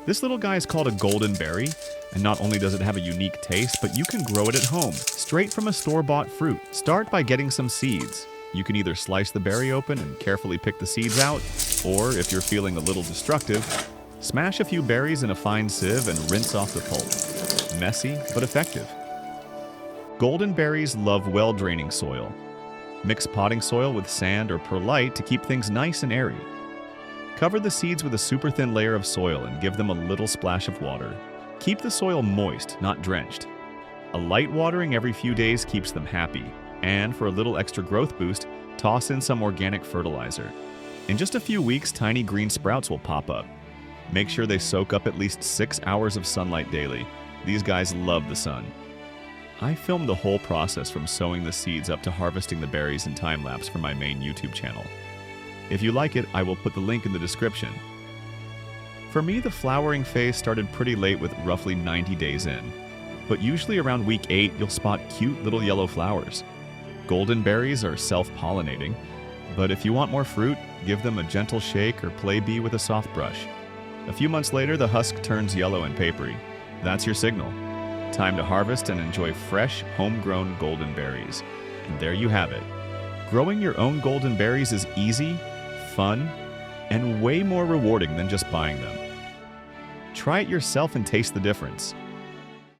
This little guy is called a golden berry, and not only does it have a unique taste, but you can grow it at home, straight from a store-bought fruit. Start by getting some seeds. You can either slice the berry open and carefully pick the seeds out, or if you're feeling a little destructive, smash a few berries in a fine sieve and rinse off the pulp. Messy, but effective. Golden berries love well-draining soil. Mix potting soil with sand or perlite to keep things nice and airy. Cover the seeds with a super thin layer of soil and give them a little splash of water. Keep the soil moist, not drenched. A light watering every few days keeps them happy, and for a little extra growth boost, toss in some organic fertilizer. In just a few weeks, tiny green sprouts will pop up. Make sure they soak up at least 6 hours of sunlight daily. These guys love the sun. I filmed the whole process from sowing the seeds up to harvesting the berries in time-lapse for my main YouTube channel. If you like it, I will put the link in the description. For me, the flowering phase started pretty late with roughly 90 days in, but usually around week 8 you'll spot cute little yellow flowers. Golden berries are self-pollinating, but if you want more fruit, give them a gentle shake or play bee with a soft brush. A few months later, the husk turns yellow and papery. That's your signal. Time to harvest and enjoy fresh, homegrown golden berries. And there you have it. Growing your own golden berries is easy, fun, and way more rewarding than just buying them. Try it yourself and taste the difference.